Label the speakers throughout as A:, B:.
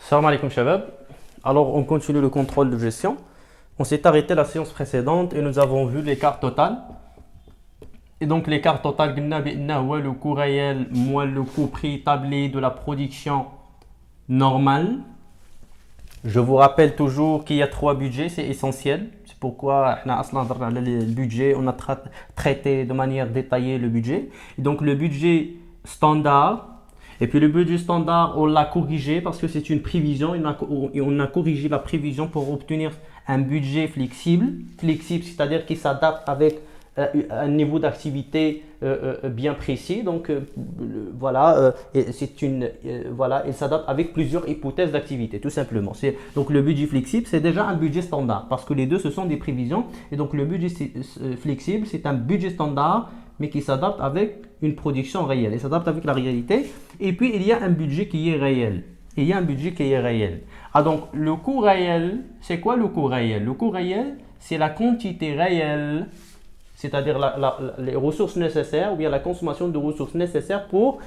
A: Salam alaikum shabab. Alors on continue le contrôle de gestion. On s'est arrêté la séance précédente et nous avons vu l'écart total. Et donc l'écart total, le coût réel moins le coût préétabli de la production normale. Je vous rappelle toujours qu'il y a trois budgets, c'est essentiel. C'est pourquoi le budget, on a traité de manière détaillée le budget. Et donc le budget standard. Et puis le budget standard, on l'a corrigé parce que c'est une prévision. Et on a corrigé la prévision pour obtenir un budget flexible. Flexible, c'est-à-dire qui s'adapte avec un niveau d'activité bien précis. Donc voilà, il s'adapte avec plusieurs hypothèses d'activité, tout simplement. Donc le budget flexible, c'est déjà un budget standard parce que les deux, ce sont des prévisions. Et donc le budget flexible, c'est un budget standard mais qui s'adapte avec une production réelle. Il s'adapte avec la réalité. Et puis, il y a un budget qui est réel. Ah, donc, le coût réel, c'est quoi le coût réel? Le coût réel, c'est la quantité réelle, c'est-à-dire les ressources nécessaires ou bien la consommation de ressources nécessaires pour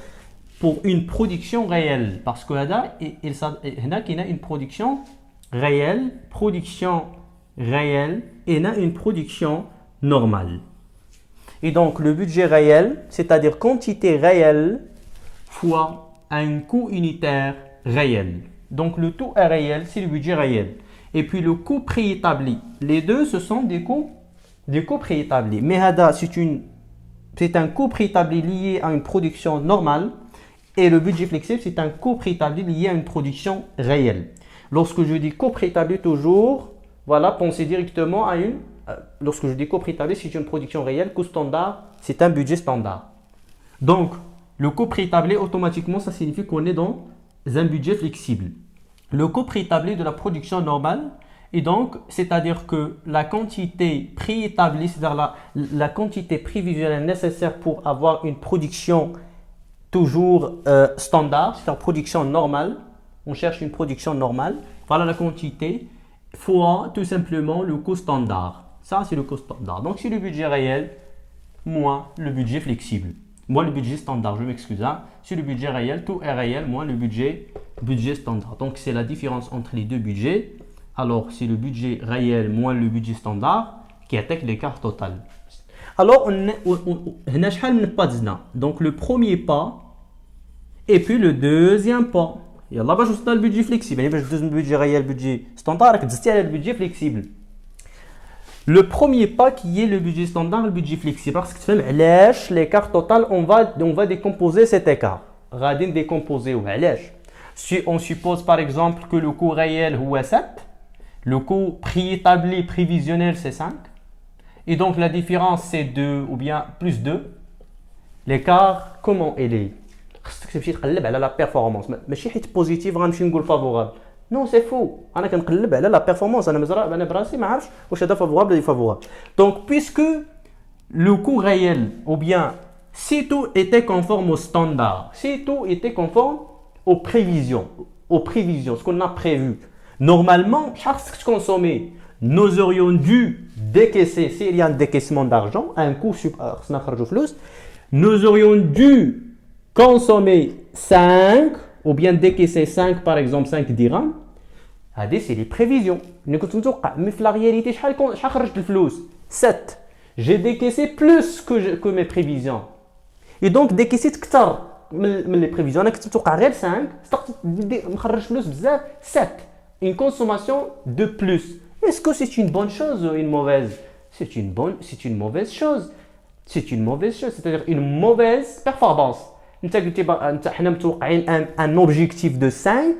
A: une production réelle. Parce que là, il y a une production réelle, et il y a une production normale. Et donc, le budget réel, c'est-à-dire quantité réelle fois un coût unitaire réel. Donc, le tout est réel, c'est le budget réel. Et puis, le coût préétabli. Les deux, ce sont des coûts préétablis. Mais c'est un coût préétabli lié à une production normale. Et le budget flexible, c'est un coût préétabli lié à une production réelle. Lorsque je dis coût préétabli, toujours, voilà, pensez directement à une... Lorsque je dis coût préétabli, c'est une production réelle. Coût standard, c'est un budget standard. Donc, le coût préétabli, automatiquement, ça signifie qu'on est dans un budget flexible. Le coût préétabli de la production normale, et donc, c'est-à-dire que la quantité préétablie, c'est-à-dire la quantité prévisionnelle nécessaire pour avoir une production toujours standard, c'est-à-dire production normale. On cherche une production normale. Voilà la quantité fois tout simplement le coût standard. Ça, c'est le coût standard. Donc, c'est le budget réel moins le budget flexible. Moins le budget standard, je m'excuse. C'est le budget réel, tout est réel, moins le budget standard. Donc, c'est la différence entre les deux budgets. Alors, c'est le budget réel moins le budget standard qui attaque l'écart total. Alors, on a donc le premier pas et puis le deuxième pas. يلا باش وصلنا للبودجي فليكسيبل يعني باش دوز من البودجي ريال البودجي ستاندار راك دزتي على البودجي فليكسيبل. Le premier pas qui est le budget standard, le budget flexible. Parce que tu fais علاش l'écart total, on va décomposer cet écart. غادي décomposer وعلاش. Si on suppose par exemple que le coût réel هو 7, le coût préétabli prévisionnel c'est 5 et donc la différence c'est 2 ou bien plus 2. L'écart comment il est? خصك تمشي تقلب على لا بيرفورمانس ماشي حيت بوزيتيف غنمشي نقول فافورابل نو سي فو انا كنقلب على لا بيرفورمانس انا براسي ما عارفش واش هذا فافورابل ولا فافورابل دونك بويسكو لو كو ريال ou bien si tout était conforme au standard, si tout était conforme aux prévisions ce qu'on a prévu normalement chaque consommé nous aurions dû décaisser s'il y a un décaissement d'argent un coût nous aurions dû consommer 5 ou bien décaisser 5 par exemple 5 dirhams. C'est les prévisions. Mais la réalité, je 7. J'ai décaissé plus que mes prévisions. Et donc décaisser les prévisions. Je 5. 7. Une consommation de plus. Est-ce que c'est une bonne chose ou une mauvaise? C'est une mauvaise chose. C'est une mauvaise chose. C'est-à-dire une mauvaise performance. Nous avons un objectif de 5,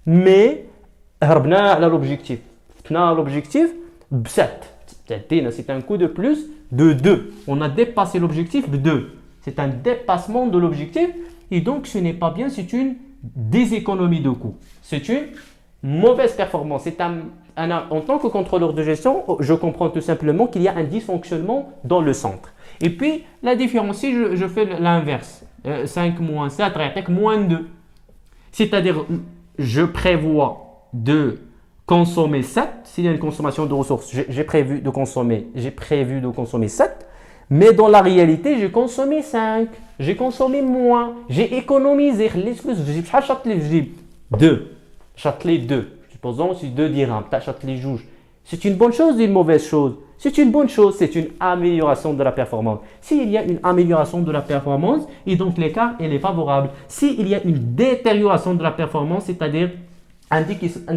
A: mais nous avons l'objectif de 7. C'est un coup de plus de 2. On a dépassé l'objectif de 2. C'est un dépassement de l'objectif et donc ce n'est pas bien, c'est une déséconomie de coûts. C'est une mauvaise performance. En tant que contrôleur de gestion, je comprends tout simplement qu'il y a un dysfonctionnement dans le centre. Et puis, la différence, si je fais l'inverse, 5 moins 7, moins 2. C'est-à-dire, je prévois de consommer 7. S'il y a une consommation de ressources, j'ai prévu de consommer 7. Mais dans la réalité, j'ai consommé 5. J'ai consommé moins. J'ai économisé. 2. J'achète les deux. Supposons que c'est 2 dirhams, tu achètes les juges. C'est une bonne chose ou une mauvaise chose? C'est une bonne chose, c'est une amélioration de la performance. S'il y a une amélioration de la performance, et donc l'écart il est favorable. S'il y a une détérioration de la performance, c'est-à-dire un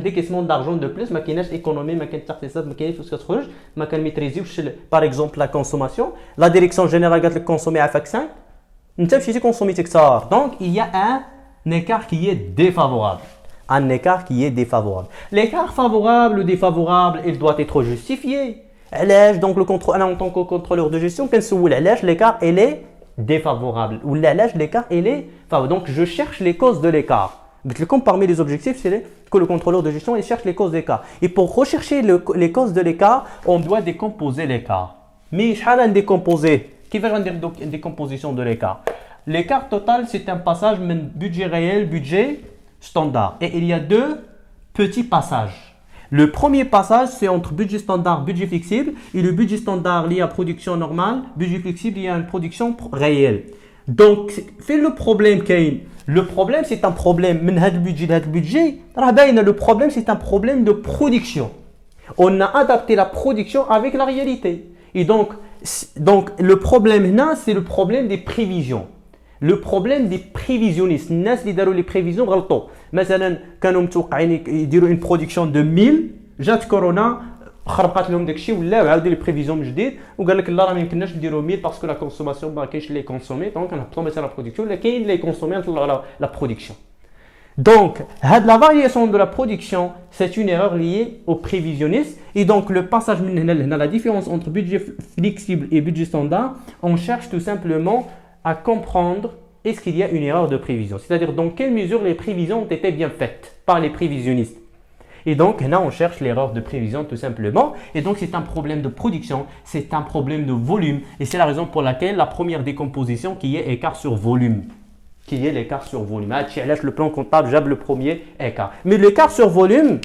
A: décaissement d'argent de plus, ما كايناش économie, ما كاين اقتصاد, ما كاين فلوس كتخرج, ما كنميتريزيوش par exemple la consommation. La direction générale قالت لك consommer à 5, انت مشيتي كونسوميتي كثار. Donc il y a un écart qui est défavorable. Un écart qui est défavorable. L'écart favorable ou défavorable, il doit être justifié. Donc le contrôle, en tant que contrôleur de gestion, l'écart il est défavorable. Ou l'écart il est favorable. Donc je cherche les causes de l'écart. Comme parmi les objectifs, c'est que le contrôleur de gestion il cherche les causes d'écart. Et pour rechercher les causes de l'écart, on doit décomposer l'écart. Mais je vais décomposer. Qui va dire une décomposition de l'écart? L'écart total, c'est un passage de budget réel, budget standard. Et il y a 2 petits passages. Le premier passage, c'est entre budget standard, budget flexible. Et le budget standard lié à production normale, budget flexible lié à une production réelle. Donc, c'est le problème Kain. Le problème, c'est un problème. Le problème, c'est un problème de production. On a adapté la production avec la réalité. Et donc le problème là, c'est le problème des prévisions. Le problème des prévisionnistes. الناس اللي داروا les prévisions غلطوا. مثلا كانوا متوقعين يديروا une production de 1000, جات كورونا خربقات لهم داكشي ولاو عاودوا لي بريفيزيون من جديد وقال لك لا راه ما يمكنناش نديروا 1000 باسكو لا كونسوماسيون ما كاينش لي كونسومي دونك نهبطوا مثلا لا برودكسيون ولا كاين لي كونسومي نطلعوا على لا برودكسيون. Donc, la variation de la production, c'est une erreur liée au prévisionniste. Et donc, le passage, la différence entre budget flexible et budget standard, on cherche tout simplement à comprendre est-ce qu'il y a une erreur de prévision. C'est-à-dire, dans quelle mesure les prévisions ont été bien faites par les prévisionnistes. Et donc, là, on cherche l'erreur de prévision tout simplement. Et donc, c'est un problème de production, c'est un problème de volume. Et c'est la raison pour laquelle la première décomposition qui est écart sur volume. Qui est l'écart sur volume. Le plan comptable, j'aime le premier écart. Mais l'écart sur volume,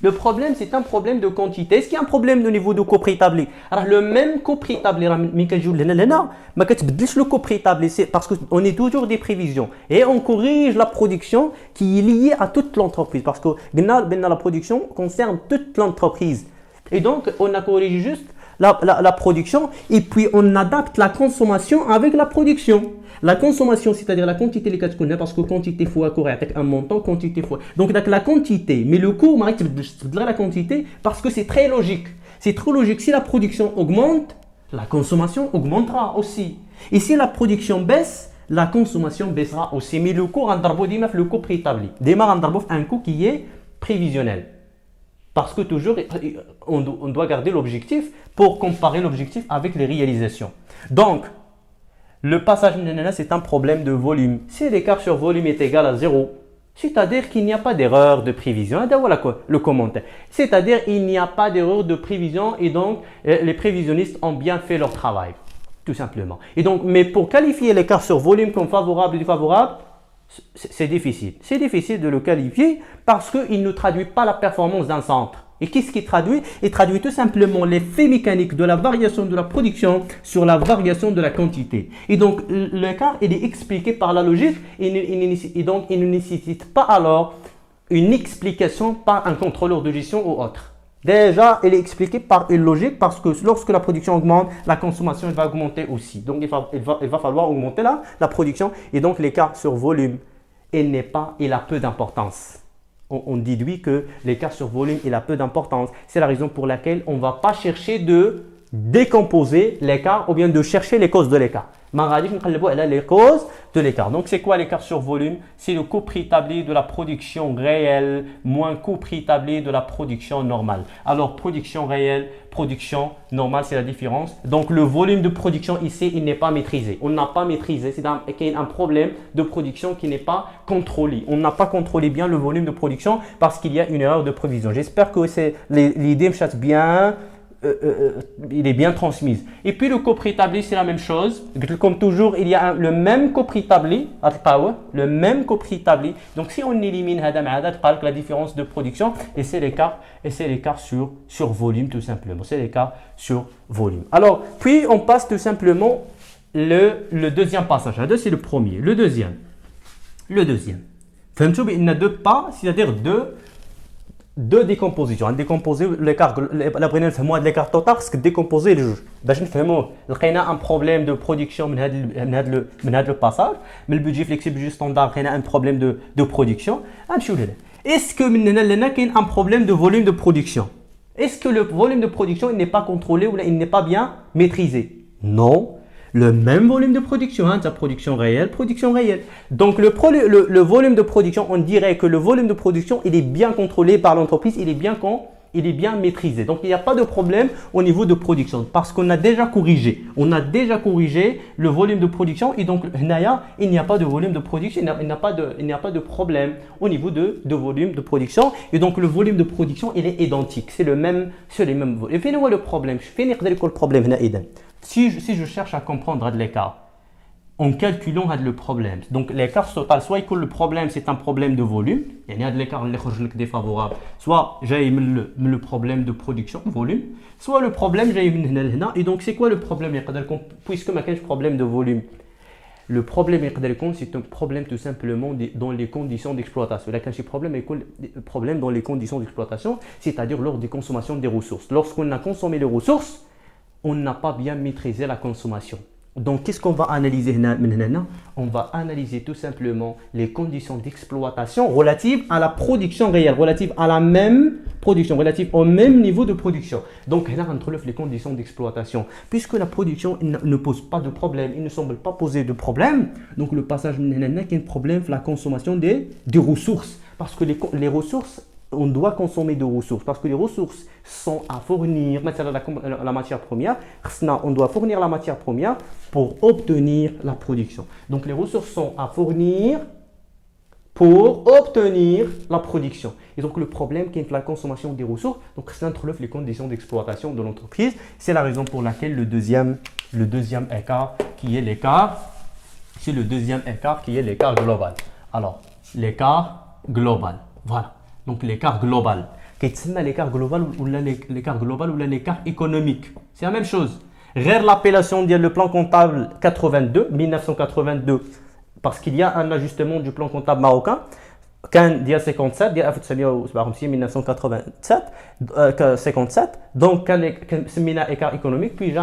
A: le problème, c'est un problème de quantité. Est-ce qu'il y a un problème au niveau du coût préétabli? Alors, le même coût préétabli, le coût préétabli, c'est parce qu'on est toujours des prévisions. Et on corrige la production qui est liée à toute l'entreprise. Parce que la production concerne toute l'entreprise. Et donc, on a corrigé juste la production et puis on adapte la consommation avec la production. La consommation, c'est-à-dire la quantité les 4 qu'on a parce que quantité fois correct un montant, quantité fois. Donc la quantité, mais le coût, la quantité parce que c'est très logique. C'est trop logique. Si la production augmente, la consommation augmentera aussi. Et si la production baisse, la consommation baissera aussi. Mais le coût, le coût préétabli. Démarre un coût qui est prévisionnel. Parce que toujours, on doit garder l'objectif pour comparer l'objectif avec les réalisations. Donc, le passage c'est un problème de volume. Si l'écart sur volume est égal à 0, c'est-à-dire qu'il n'y a pas d'erreur de prévision. Voilà le commentaire. C'est-à-dire qu'il n'y a pas d'erreur de prévision et donc les prévisionnistes ont bien fait leur travail. Tout simplement. Et donc, mais pour qualifier l'écart sur volume comme favorable ou défavorable, c'est difficile. C'est difficile de le qualifier parce qu'il ne traduit pas la performance d'un centre. Et qu'est-ce qu'il traduit? Il traduit tout simplement l'effet mécanique de la variation de la production sur la variation de la quantité. Et donc, l'écart, il est expliqué par la logique et donc il ne nécessite pas alors une explication par un contrôleur de gestion ou autre. Déjà, il est expliqué par une logique parce que lorsque la production augmente, la consommation va augmenter aussi. Donc, il va falloir augmenter la production et donc l'écart sur volume, il a peu d'importance. On déduit que l'écart sur volume, il a peu d'importance. C'est la raison pour laquelle on ne va pas chercher de décomposer l'écart ou bien de chercher les causes de l'écart. Les causes de l'écart. Donc, c'est quoi l'écart sur volume? C'est le coût préétabli de la production réelle moins coût préétabli de la production normale. Alors, production réelle, production normale, c'est la différence. Donc, le volume de production ici, il n'est pas maîtrisé. On n'a pas maîtrisé. C'est un problème de production qui n'est pas contrôlé. On n'a pas contrôlé bien le volume de production parce qu'il y a une erreur de prévision. J'espère que l'idée me chasse bien. Il est bien transmise. Et puis le coût préétabli, c'est la même chose. Comme toujours, il y a le même coût préétabli. Le même coût préétabli. Donc si on élimine la différence de production, et c'est l'écart sur volume tout simplement. C'est l'écart sur volume. Alors, puis on passe tout simplement le deuxième passage. C'est le premier. Le deuxième. il y a deux pas, c'est-à-dire deux décompositions. Décomposer l'écart, la première fois de l'écart total, parce que décomposer les juges. Il y a un problème de production dans le passage, mais le budget flexible, budget standard, il y a un problème de production. Est-ce que il y a un problème de volume de production? Est-ce que le volume de production n'est pas contrôlé ou il n'est pas bien maîtrisé? Non. Le même volume de production, ta production réelle. Donc le volume de production, on dirait que le volume de production, il est bien contrôlé par l'entreprise, il est bien maîtrisé. Donc il n'y a pas de problème au niveau de production parce qu'on a déjà corrigé. On a déjà corrigé le volume de production et donc il n'y a pas de volume de production, il n'y a pas de problème au niveau de volume de production. Et donc le volume de production, il est identique. C'est les mêmes volumes. Et finalement, le problème, si je cherche à comprendre l'écart en calculant le problème, donc l'écart total, soit le problème c'est un problème de volume, il y a de l'écart défavorable, soit j'ai le problème de production, volume, soit le problème j'ai et donc c'est quoi le problème? Puisque ma problème de volume, le problème c'est un problème tout simplement dans les conditions d'exploitation. Là, quand je problème dans les conditions d'exploitation, c'est-à-dire lors des consommations des ressources. Lorsqu'on a consommé les ressources, on n'a pas bien maîtrisé la consommation. Donc, qu'est-ce qu'on va analyser maintenant? On va analyser tout simplement les conditions d'exploitation relatives à la production réelle, relatives à la même production, relatives au même niveau de production. Donc, là, on trouve les conditions d'exploitation. Puisque la production ne pose pas de problème, il ne semble pas poser de problème. Donc, le passage maintenant qui est un problème, la consommation des ressources. Parce que les ressources, on doit consommer de ressources parce que les ressources sont à fournir, la matière première, on doit fournir la matière première pour obtenir la production. Donc les ressources sont à fournir pour obtenir la production. Et donc le problème qui est la consommation des ressources, donc ça introduit les conditions d'exploitation de l'entreprise. C'est la raison pour laquelle le deuxième écart qui est l'écart, c'est le deuxième écart qui est l'écart global. Alors l'écart global, voilà. Donc l'écart global. Qu'est-ce que l'écart global ou l'écart économique? C'est la même chose. Rare l'appellation de le plan comptable 1982, parce qu'il y a un ajustement du plan comptable marocain. Quand il y a 57, il y a 1987, 57. Donc, quand c'est un écart économique, puis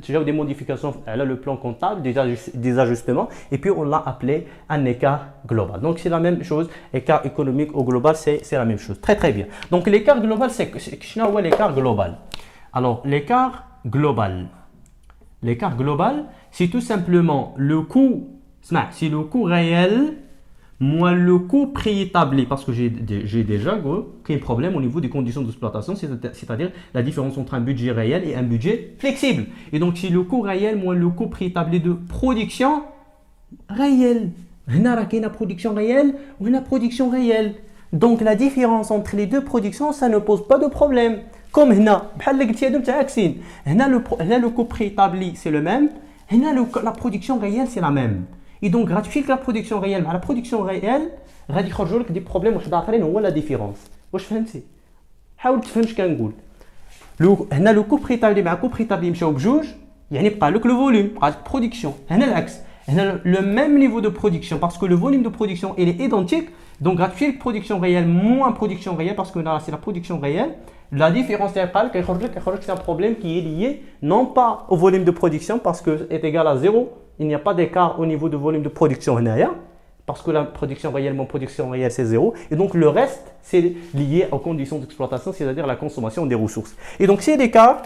A: j'ai des modifications, là, le plan comptable, des ajustements, et puis on l'a appelé un écart global. Donc, c'est la même chose. Écart économique au global, c'est la même chose. Très, très bien. Donc, l'écart global, c'est l'écart global. Alors, l'écart global, c'est tout simplement le coût, c'est le coût réel moins le coût préétabli, parce que j'ai déjà créé un problème au niveau des conditions d'exploitation, c'est-à-dire la différence entre un budget réel et un budget flexible. Et donc, c'est le coût réel moins le coût préétabli de production réelle. Il y a une production réelle ou une production réelle. Donc, la différence entre les deux productions, ça ne pose pas de problème. Comme هنا le coût préétabli, c'est le même. La production réelle, c'est la même. Et donc, gratifier la production réelle, mais la production réelle, غادي يخرجوا لك des problèmes واحد اخرين هو la différence. واش فهمتي؟ حاول تفهم اش كنقول. هنا لو كو بريتابلي مع كو بريتابلي مشاو بجوج، يعني بقى لك لو فوليوم، بقى لك برودكسيون. هنا العكس، هنا le même niveau de production parce que le volume de production il est identique. Donc, gratifier la production réelle moins production réelle parce que là c'est la production réelle. La différence c'est un problème qui est lié non pas au volume de production parce que est égal à 0. Il n'y a pas d'écart au niveau de volume de production parce que la production réelle c'est 0. Et donc le reste c'est lié aux conditions d'exploitation, c'est-à-dire la consommation des ressources. Et donc c'est l'écart.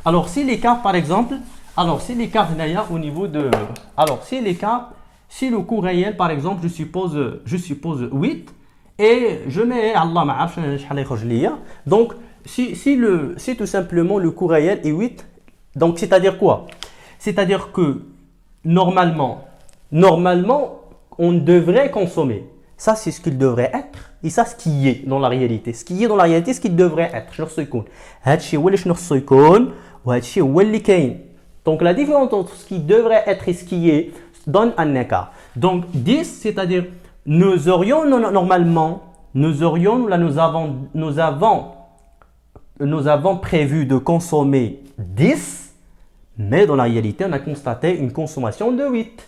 A: Alors c'est l'écart par exemple. Alors c'est l'écart au niveau de. Alors c'est l'écart. Si le coût réel par exemple je suppose 8 et je mets Allah ma'af donc si tout simplement le coût réel est 8, donc c'est-à-dire quoi? C'est-à-dire que normalement, on devrait consommer. Ça, c'est ce qu'il devrait être. Et ça, ce qui est dans la réalité. Ce qui est dans la réalité, ce qu'il devrait être. Donc, la différence entre ce qui devrait être et ce qui est donne un écart. Donc, 10, c'est-à-dire, nous avons prévu de consommer 10. Mais dans la réalité, on a constaté une consommation de 8.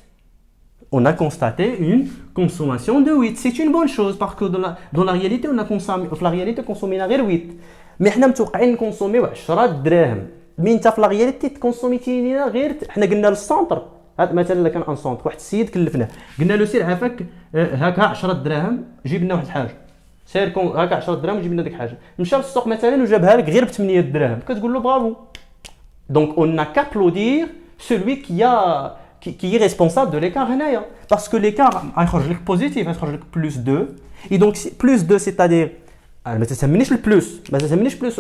A: on a constaté une consommation de 8. C'est une bonne chose parce que dans la réalité, on a consommé 8. Mais on a consommé 10 دراهم. Mais انت في la réalité تكونسوميتي غير حنا قلنا للسونتر. مثلا كان ان سونتر واحد السيد كلفناه قلنا له سير عافاك هكا 10 دراهم جيب لنا واحد الحاجه سير هكا 10 دراهم وجيب لنا ديك الحاجه مشى للسوق مثلا وجابها لك غير ب 8 دراهم كتقول له برافو. Donc on n'a qu'applaudir celui qui est responsable de l'écart هنايا parce que l'écart يخرج لك بوزيتيف يخرج لك بلس 2 et donc بلس 2 c'est-à-dire ما تهمنيش البلوس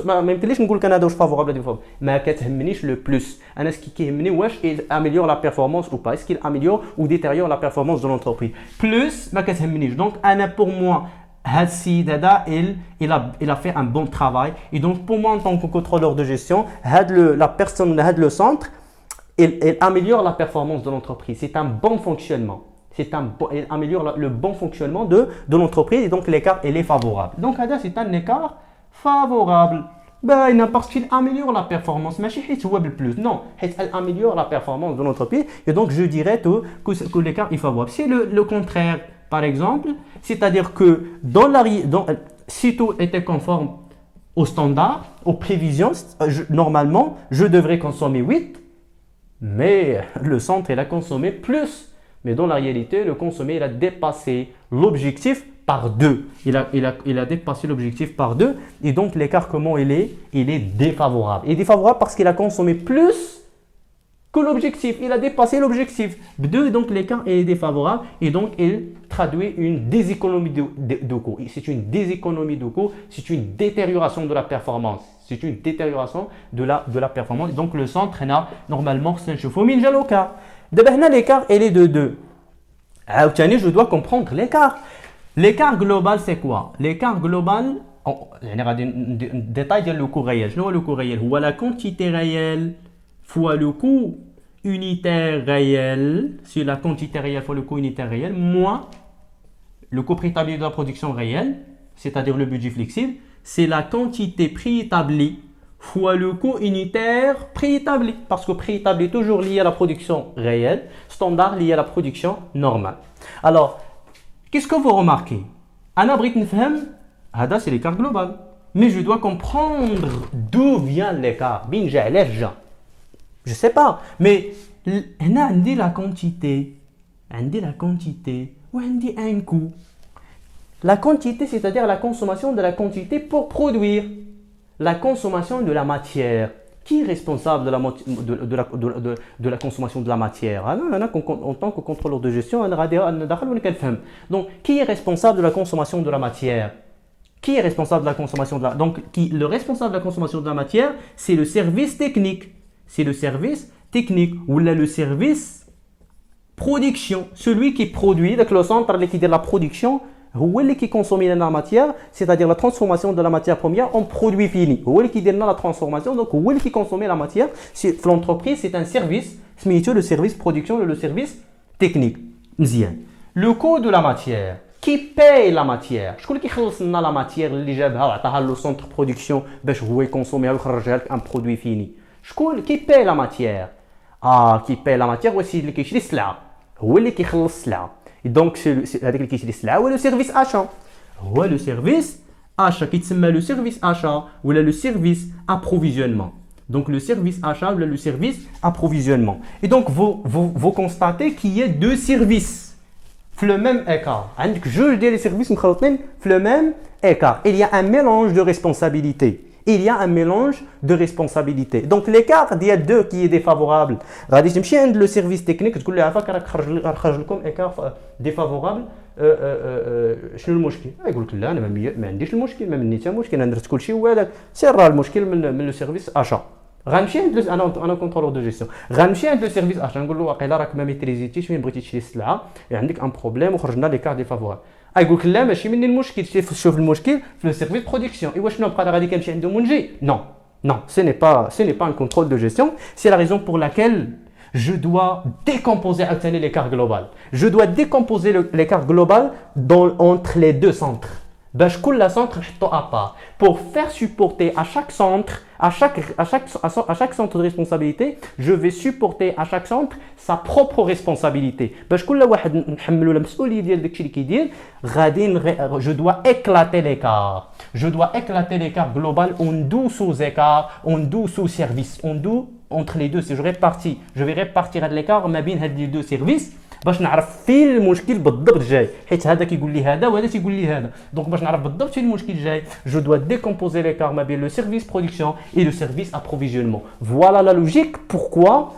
A: ما يمكنليش نقول لك انا هذا واش فافورابل ولا ديفافورابل ما كتهمنيش لو بلوس انا سكي كيهمني واش اميليور لا بيرفورمانس او با اسكي اميليور او ديتيريور لا بيرفورمانس دو لونتربريز بلوس ما كتهمنيش دونك انا بور موا هذا السيد هذا il a fait un bon travail et donc pour moi en tant que contrôleur de gestion la personne هذا le centre il améliore la performance de l'entreprise c'est un bon fonctionnement. Il améliore le bon fonctionnement de l'entreprise et donc l'écart il est favorable. Donc c'est un écart favorable. Parce qu'il améliore la performance. Mais plus. Non, il améliore la performance de l'entreprise et donc je dirais que l'écart est favorable. C'est le contraire, par exemple, c'est-à-dire que si tout était conforme aux standards, aux prévisions, normalement, je devrais consommer 8, mais le centre il a consommé plus. Mais dans la réalité, le consommé, il a dépassé l'objectif par 2. Il a dépassé l'objectif par 2. Et donc, l'écart, comment il est? Il est défavorable. Il est défavorable parce qu'il a consommé plus que l'objectif. Il a dépassé l'objectif. 2, donc l'écart est défavorable. Et donc, il traduit une déséconomie de coût. C'est une déséconomie de coût. C'est une détérioration de la performance. C'est une détérioration de la performance. Donc, le centre, normalement, c'est un chauffeur. Mais D'abord, l'écart il est de 2. Je dois comprendre l'écart. L'écart global, c'est quoi? L'écart global, il y a des détails de le coût réel. Le coût réel, c'est la quantité réelle fois le coût unitaire réel. C'est la quantité réelle fois le coût unitaire réel, moins le coût préétabli de la production réelle, c'est-à-dire le budget flexible. C'est la quantité préétablie fois le coût unitaire préétabli. Parce que préétabli est toujours lié à la production réelle, standard lié à la production normale. Alors, qu'est-ce que vous remarquez? C'est l'écart global. Mais je dois comprendre d'où vient l'écart. Je ne sais pas. Mais on a la quantité. Ou on dit un coût. La quantité, c'est-à-dire la consommation de la quantité pour produire. La consommation de la matière. Qui est responsable de la consommation de la matière? En tant que contrôleur de gestion, donc, qui est responsable de la consommation de la matière? Qui est responsable de la consommation de la matière? Donc, le responsable de la consommation de la matière, c'est le service technique. C'est le service technique ou le service production. Celui qui produit, donc le centre qui dit la production, qui consomme la matière, c'est-à-dire la transformation de la matière première en produit fini. Qui dit la transformation, donc qui consomme la matière. L'entreprise, c'est un service, le service production, le service technique. Le coût de la matière. Qui paye la matière? Je crois qui خلصنا la matière اللي جابها وعطاها le centre production باش هو يكونسوميها ويخرجها لك un produit fini. شكون qui paye la matière? qui paye la matière هو السيد اللي كيشري السلعه هو اللي كيخلص السلعه. Et donc هذاك اللي كيشري السلعه هو le service achat. هو le service achat كيتسمى le service achat ولا le service approvisionnement. Donc le service achat ou le service approvisionnement. Et donc vous constatez qu'il y a deux services. Le même écart. Je dis les services le même écart. Il y a un mélange de responsabilités. Il y a un mélange de responsabilités. Donc l'écart, il y a deux qui est défavorable. Le service technique, tu dis écart défavorable. شنو المشكل؟ يقول لك لا انا ما عنديش المشكل ما مني حتى مشكل انا درت كلشي وهذاك سير راه المشكل من لو سيرفيس اشا. غنمشي عند انا كونترولور دو جيستيون غنمشي عند لو سيرفيس اشا نقول له واقيلا راك ما ميتريزيتيش فين بغيتي تشري السلعه عندك ان بروبليم وخرجنا ليكار ديفافورابل. يقول لك لا ماشي مني المشكل شوف المشكل في لو سيرفيس برودكسيون. ايوا شنو بقى غادي كنمشي عندهم ونجي؟ Non, ce n'est pas un contrôle de gestion. C'est la raison pour laquelle je dois décomposer l'écart global. Je dois décomposer l'écart global entre les deux centres. باش كل centre نحطو à part pour faire supporter à chaque centre à chaque centre de responsabilité je vais supporter à chaque centre sa propre responsabilité باش كل واحد نحملو المسؤوليه ديال داكشي اللي كيدير غادي je dois éclater l'écart global en 2 sous-écarts en 2 sous-services en 2 entre les deux si je vais répartir هاد l'écart ما بين هاد les deux services باش نعرف فين المشكل بالضبط جاي حيت هذا كيقول لي هذا وهذا تيقول لي هذا دونك باش نعرف بالضبط فين المشكل جاي je dois décomposer l'écart ما بين le service production et le service approvisionnement voilà la logique pourquoi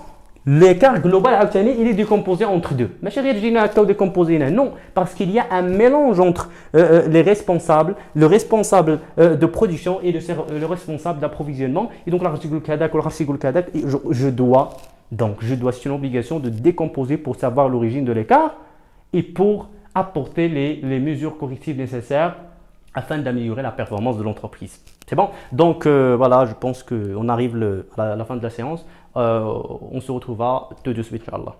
A: l'écart global عاوتاني il est décomposé entre deux ماشي غير جينا هكا وديكومبوزيناه non parce qu'il y a un mélange entre les responsables le responsable de production et le responsable d'approvisionnement et donc là je يقول لك هذاك والآخر يقول لك هذاك je dois, c'est une obligation de décomposer pour savoir l'origine de l'écart et pour apporter les mesures correctives nécessaires afin d'améliorer la performance de l'entreprise. C'est bon? Donc voilà, je pense qu'on arrive à la fin de la séance. On se retrouvera tout de suite, Inch'Allah.